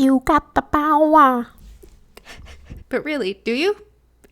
You got the power. But really, do you?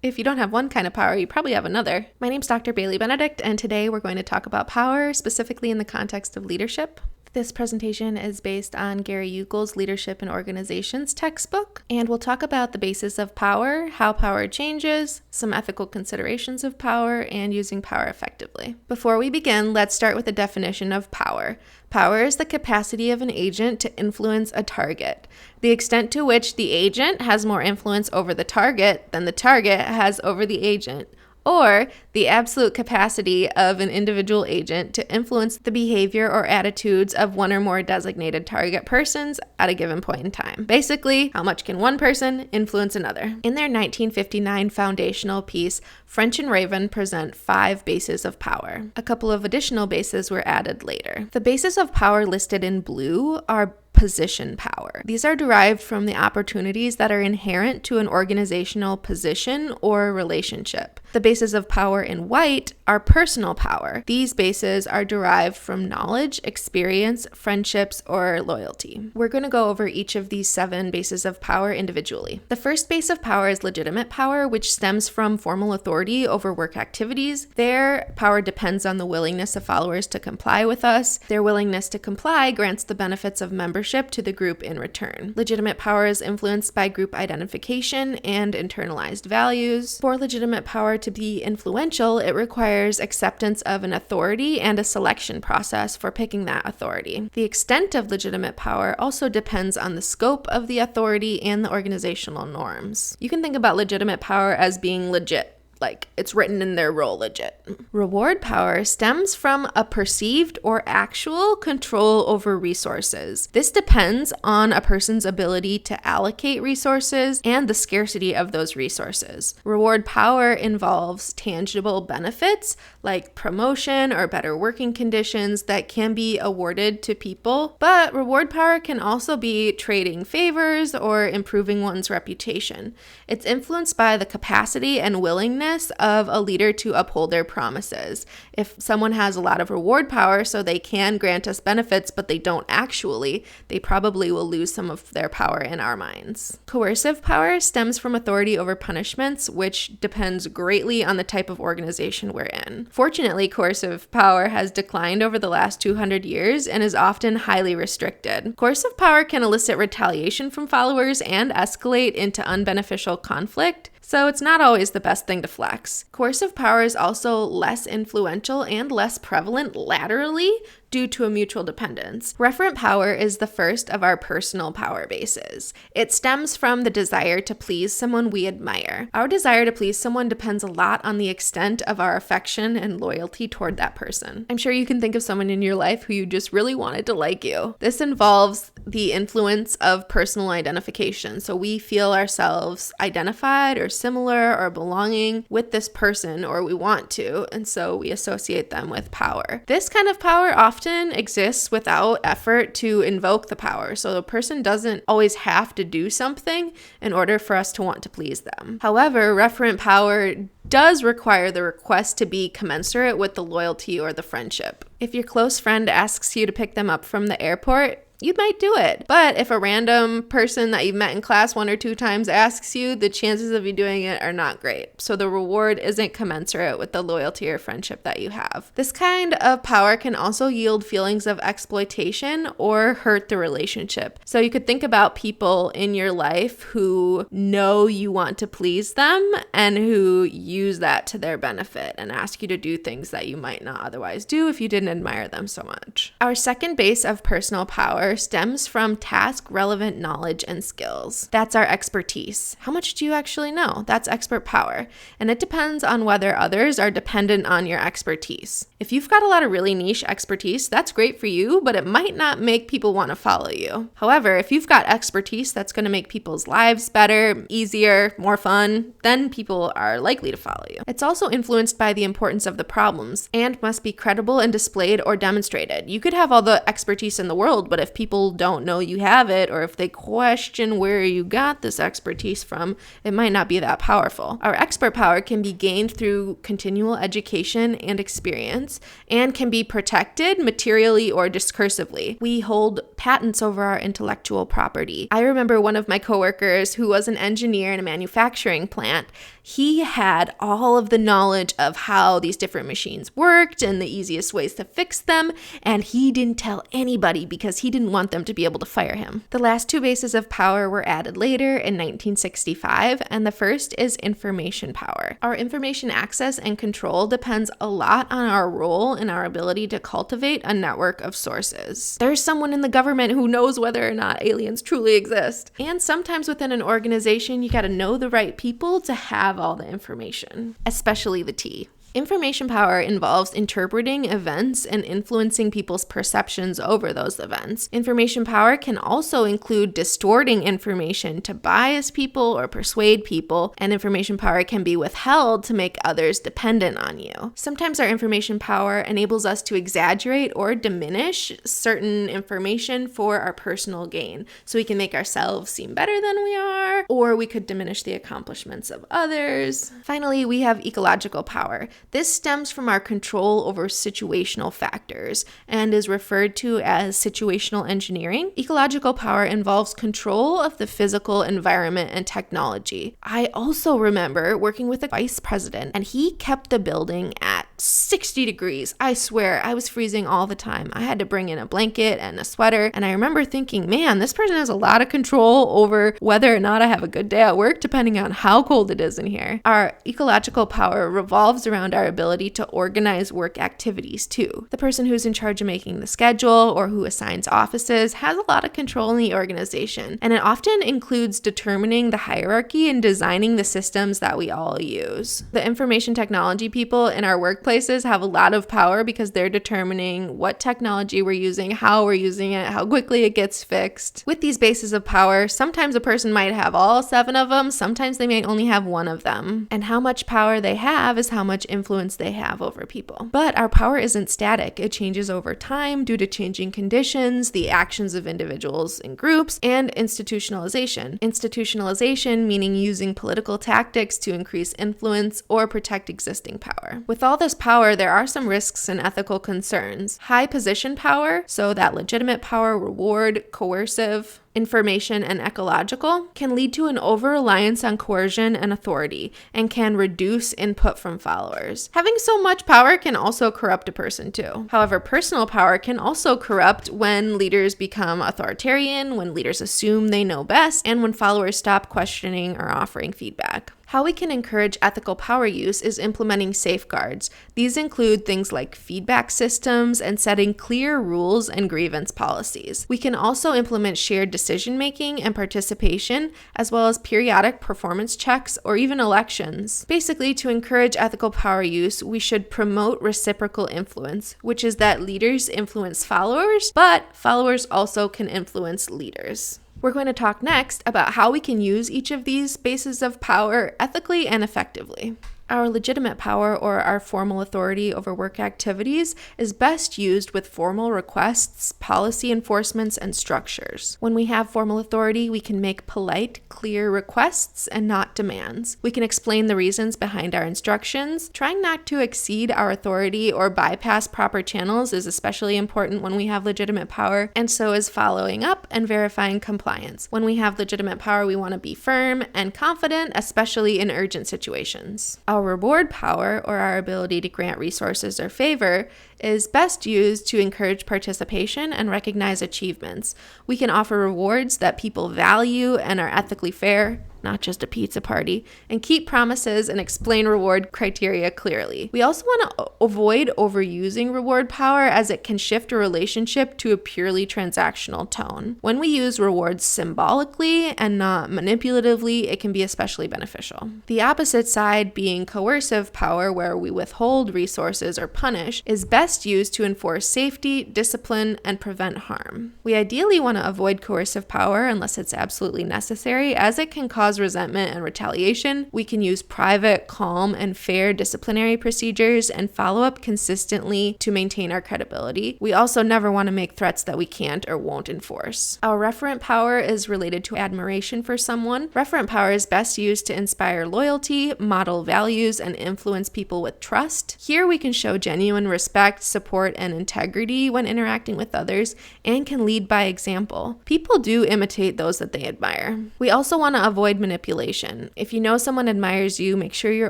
If you don't have one kind of power, you probably have another. My name's Dr. Bailey Benedict, and today we're going to talk about power, specifically in the context of leadership. This presentation is based on Gary Yukl's Leadership in Organizations textbook, and we'll talk about the basis of power, how power changes, some ethical considerations of power, and using power effectively. Before we begin, let's start with a definition of power. Power is the capacity of an agent to influence a target. The extent to which the agent has more influence over the target than the target has over the agent, or the absolute capacity of an individual agent to influence the behavior or attitudes of one or more designated target persons at a given point in time. Basically, how much can one person influence another? In their 1959 foundational piece, French and Raven present 5 bases of power. A couple of additional bases were added later. The bases of power listed in blue are position power. These are derived from the opportunities that are inherent to an organizational position or relationship. The bases of power in white are personal power. These bases are derived from knowledge, experience, friendships, or loyalty. We're going to go over each of these 7 bases of power individually. The first base of power is legitimate power, which stems from formal authority over work activities. Their power depends on the willingness of followers to comply with us. Their willingness to comply grants the benefits of membership to the group in return. Legitimate power is influenced by group identification and internalized values. For legitimate power to be influential, it requires acceptance of an authority and a selection process for picking that authority. The extent of legitimate power also depends on the scope of the authority and the organizational norms. You can think about legitimate power as being legit. Like, it's written in their role legit. Reward power stems from a perceived or actual control over resources. This depends on a person's ability to allocate resources and the scarcity of those resources. Reward power involves tangible benefits like promotion or better working conditions that can be awarded to people, but reward power can also be trading favors or improving one's reputation. It's influenced by the capacity and willingness of a leader to uphold their promises. If someone has a lot of reward power so they can grant us benefits, but they don't actually, they probably will lose some of their power in our minds. Coercive power stems from authority over punishments, which depends greatly on the type of organization we're in. Fortunately, coercive power has declined over the last 200 years and is often highly restricted. Coercive power can elicit retaliation from followers and escalate into unbeneficial conflict, so it's not always the best thing to flex. Coercive power is also less influential and less prevalent laterally due to a mutual dependence. Referent power is the first of our personal power bases. It stems from the desire to please someone we admire. Our desire to please someone depends a lot on the extent of our affection and loyalty toward that person. I'm sure you can think of someone in your life who you just really wanted to like you. This involves the influence of personal identification. So we feel ourselves identified or similar or belonging with this person, or we want to, and so we associate them with power. This kind of power often exists without effort to invoke the power. So the person doesn't always have to do something in order for us to want to please them. However, referent power does require the request to be commensurate with the loyalty or the friendship. If your close friend asks you to pick them up from the airport, you might do it. But if a random person that you've met in class 1 or 2 times asks you, the chances of you doing it are not great. So the reward isn't commensurate with the loyalty or friendship that you have. This kind of power can also yield feelings of exploitation or hurt the relationship. So you could think about people in your life who know you want to please them and who use that to their benefit and ask you to do things that you might not otherwise do if you didn't admire them so much. Our second base of personal power stems from task-relevant knowledge and skills. That's our expertise. How much do you actually know? That's expert power. And it depends on whether others are dependent on your expertise. If you've got a lot of really niche expertise, that's great for you, but it might not make people want to follow you. However, if you've got expertise that's going to make people's lives better, easier, more fun, then people are likely to follow you. It's also influenced by the importance of the problems and must be credible and displayed or demonstrated. You could have all the expertise in the world, but if people don't know you have it, or if they question where you got this expertise from, it might not be that powerful. Our expert power can be gained through continual education and experience, and can be protected materially or discursively. We hold patents over our intellectual property. I remember one of my coworkers who was an engineer in a manufacturing plant. He had all of the knowledge of how these different machines worked and the easiest ways to fix them, and he didn't tell anybody because he didn't want them to be able to fire him. The last two bases of power were added later in 1965, and the first is information power. Our information access and control depends a lot on our role and our ability to cultivate a network of sources. There's someone in the government who knows whether or not aliens truly exist. And sometimes within an organization, you gotta know the right people to have all the information, especially the tea. Information power involves interpreting events and influencing people's perceptions over those events. Information power can also include distorting information to bias people or persuade people, and information power can be withheld to make others dependent on you. Sometimes our information power enables us to exaggerate or diminish certain information for our personal gain. So we can make ourselves seem better than we are, or we could diminish the accomplishments of others. Finally, we have ecological power. This stems from our control over situational factors and is referred to as situational engineering. Ecological power involves control of the physical environment and technology. I also remember working with a vice president, and he kept the building at 60 degrees. I swear, I was freezing all the time. I had to bring in a blanket and a sweater, and I remember thinking, man, this person has a lot of control over whether or not I have a good day at work, depending on how cold it is in here. Our ecological power revolves around our ability to organize work activities too. The person who's in charge of making the schedule or who assigns offices has a lot of control in the organization, and it often includes determining the hierarchy and designing the systems that we all use. The information technology people in our workplaces have a lot of power because they're determining what technology we're using, how we're using it, how quickly it gets fixed. With these bases of power, sometimes a person might have all 7 of them, sometimes they may only have 1 of them. And how much power they have is how much influence they have over people. But our power isn't static. It changes over time due to changing conditions, the actions of individuals and groups, and institutionalization. Institutionalization meaning using political tactics to increase influence or protect existing power. With all this power, there are some risks and ethical concerns. High position power, so that legitimate power, reward, coercive, information, and ecological, can lead to an over-reliance on coercion and authority and can reduce input from followers. Having so much power can also corrupt a person too. However, personal power can also corrupt when leaders become authoritarian, when leaders assume they know best, and when followers stop questioning or offering feedback. How we can encourage ethical power use is implementing safeguards. These include things like feedback systems and setting clear rules and grievance policies. We can also implement shared decision-making and participation, as well as periodic performance checks or even elections. Basically, to encourage ethical power use, we should promote reciprocal influence, which is that leaders influence followers, but followers also can influence leaders. We're going to talk next about how we can use each of these bases of power ethically and effectively. Our legitimate power, or our formal authority over work activities, is best used with formal requests, policy enforcements, and structures. When we have formal authority, we can make polite, clear requests and not demands. We can explain the reasons behind our instructions. Trying not to exceed our authority or bypass proper channels is especially important when we have legitimate power, and so is following up and verifying compliance. When we have legitimate power, we want to be firm and confident, especially in urgent situations. Our reward power, or our ability to grant resources or favor, is best used to encourage participation and recognize achievements. We can offer rewards that people value and are ethically fair, not just a pizza party, and keep promises and explain reward criteria clearly. We also want to avoid overusing reward power, as it can shift a relationship to a purely transactional tone. When we use rewards symbolically and not manipulatively, it can be especially beneficial. The opposite side, being coercive power, where we withhold resources or punish, is best used to enforce safety, discipline, and prevent harm. We ideally want to avoid coercive power unless it's absolutely necessary, as it can cause cause resentment and retaliation. We can use private, calm, and fair disciplinary procedures and follow up consistently to maintain our credibility. We also never want to make threats that we can't or won't enforce. Our referent power is related to admiration for someone. Referent power is best used to inspire loyalty, model values, and influence people with trust. Here we can show genuine respect, support, and integrity when interacting with others, and can lead by example. People do imitate those that they admire. We also want to avoid manipulation. If you know someone admires you, make sure you're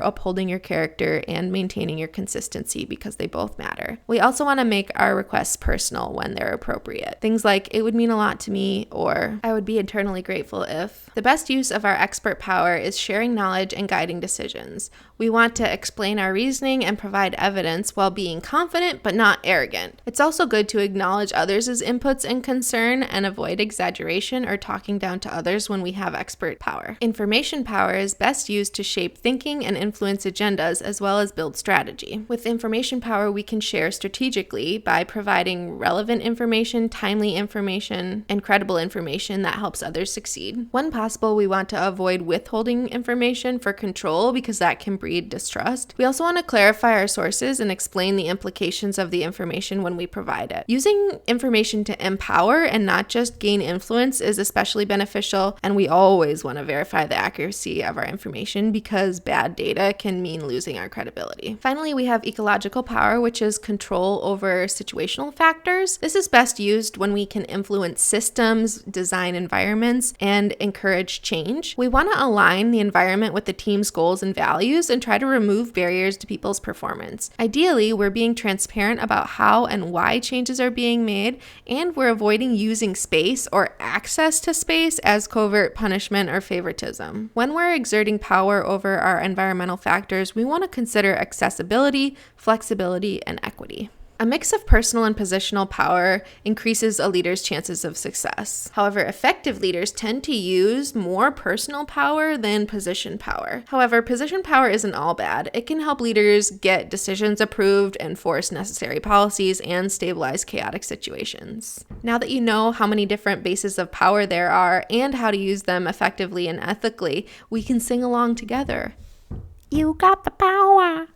upholding your character and maintaining your consistency because they both matter. We also want to make our requests personal when they're appropriate. Things like, "It would mean a lot to me," or "I would be eternally grateful if." The best use of our expert power is sharing knowledge and guiding decisions. We want to explain our reasoning and provide evidence while being confident but not arrogant. It's also good to acknowledge others' inputs and concern and avoid exaggeration or talking down to others when we have expert power. Information power is best used to shape thinking and influence agendas as well as build strategy. With information power, we can share strategically by providing relevant information, timely information, and credible information that helps others succeed. When possible, we want to avoid withholding information for control because that can breed distrust. We also want to clarify our sources and explain the implications of the information when we provide it. Using information to empower and not just gain influence is especially beneficial, and we always want to verify the accuracy of our information because bad data can mean losing our credibility. Finally, we have ecological power, which is control over situational factors. This is best used when we can influence systems, design environments, and encourage change. We want to align the environment with the team's goals and values and try to remove barriers to people's performance. Ideally, we're being transparent about how and why changes are being made, and we're avoiding using space or access to space as covert punishment or favoritism. When we're exerting power over our environmental factors, we want to consider accessibility, flexibility, and equity. A mix of personal and positional power increases a leader's chances of success. However, effective leaders tend to use more personal power than position power. However, position power isn't all bad. It can help leaders get decisions approved, enforce necessary policies, and stabilize chaotic situations. Now that you know how many different bases of power there are and how to use them effectively and ethically, we can sing along together. You got the power.